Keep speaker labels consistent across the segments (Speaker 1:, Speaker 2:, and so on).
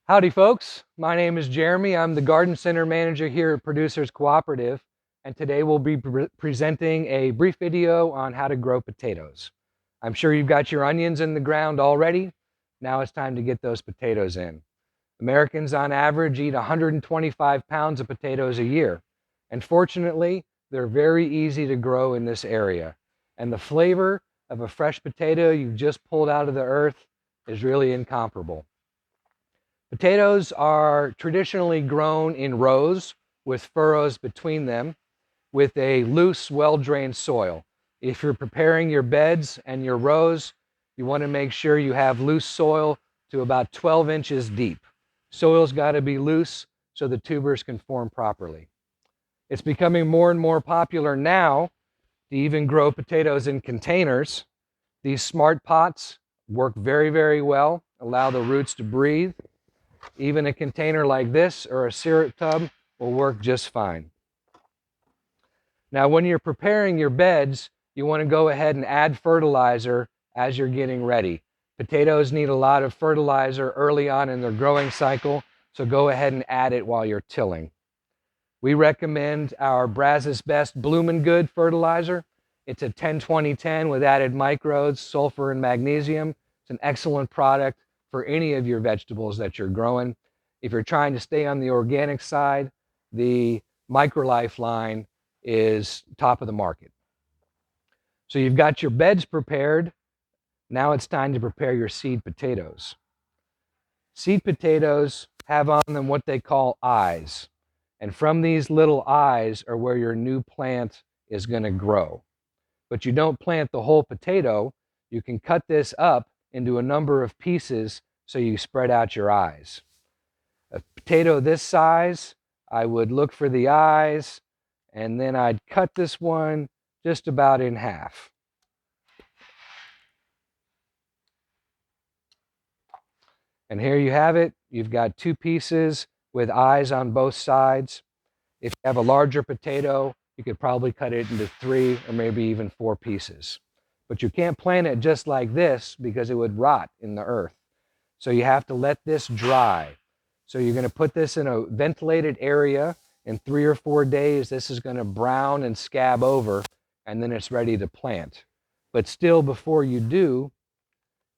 Speaker 1: Howdy folks, my name is Jeremy. I'm the Garden Center Manager here at Producers Cooperative, and today we'll be presenting a brief video on how to grow potatoes. I'm sure you've got your onions in the ground already. Now it's time to get those potatoes in. Americans on average eat 125 pounds of potatoes a year, and fortunately, they're very easy to grow in this area. And the flavor of a fresh potato you've just pulled out of the earth is really incomparable. Potatoes are traditionally grown in rows with furrows between them with a loose, well-drained soil. If you're preparing your beds and your rows, you want to make sure you have loose soil to about 12 inches deep. Soil's got to be loose so the tubers can form properly. It's becoming more and more popular now to even grow potatoes in containers. These smart pots work very, very well, allow the roots to breathe. Even a container like this or a syrup tub will work just fine. Now, when you're preparing your beds, you want to go ahead and add fertilizer as you're getting ready. Potatoes need a lot of fertilizer early on in their growing cycle, so go ahead and add it while you're tilling. We recommend our Brazos Best Bloomin' Good fertilizer. It's a 10-20-10 with added microbes, sulfur, and magnesium. It's an excellent product for any of your vegetables that you're growing. If you're trying to stay on the organic side, the MicroLife line is top of the market. So you've got your beds prepared. Now it's time to prepare your seed potatoes. Seed potatoes have on them what they call eyes. And from these little eyes are where your new plant is going to grow. But you don't plant the whole potato. You can cut this up into a number of pieces so you spread out your eyes. A potato this size, I would look for the eyes, and then I'd cut this one just about in half. And here you have it. You've got two pieces with eyes on both sides. If you have a larger potato, you could probably cut it into 3 or maybe even 4 pieces. But you can't plant it just like this because it would rot in the earth. So you have to let this dry. So you're going to put this in a ventilated area. In 3 or 4 days, this is going to brown and scab over, and then it's ready to plant. But still, before you do,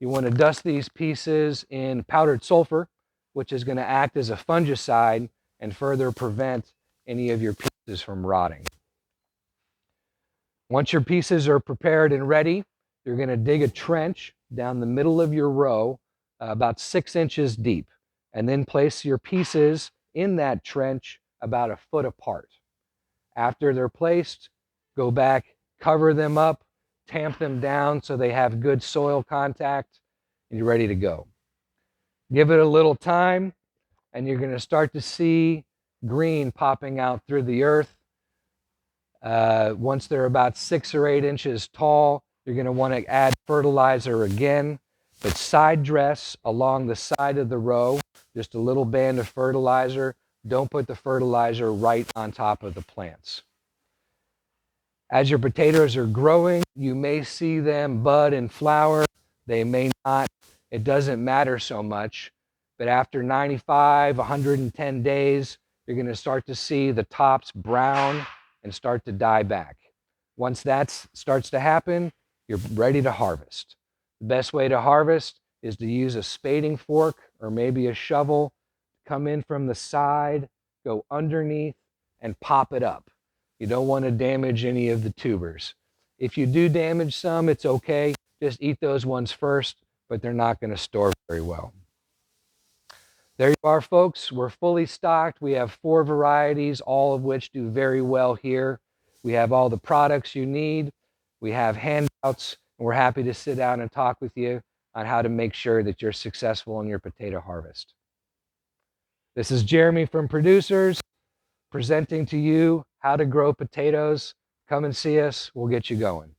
Speaker 1: you want to dust these pieces in powdered sulfur, which is going to act as a fungicide and further prevent any of your pieces from rotting. Once your pieces are prepared and ready, you're going to dig a trench down the middle of your row, about 6 inches deep, and then place your pieces in that trench about a foot apart. After they're placed, go back, cover them up, tamp them down so they have good soil contact, and you're ready to go. Give it a little time, and you're going to start to see green popping out through the earth. Once they're about 6 or 8 inches tall, you're going to want to add fertilizer again, but side dress along the side of the row, just a little band of fertilizer. Don't put the fertilizer right on top of the plants. As your potatoes are growing, you may see them bud and flower. They may not. It doesn't matter so much. But after 95, 110 days, you're going to start to see the tops brown and start to die back. Once that starts to happen, you're ready to harvest. The best way to harvest is to use a spading fork or maybe a shovel, come in from the side, go underneath, and pop it up. You don't want to damage any of the tubers. If you do damage some, it's okay. Just eat those ones first, but they're not going to store very well. There you are, folks. We're fully stocked. We have 4 varieties, all of which do very well here. We have all the products you need. We have handouts, and we're happy to sit down and talk with you on how to make sure that you're successful in your potato harvest. This is Jeremy from Producers, presenting to you how to grow potatoes. Come and see us. We'll get you going.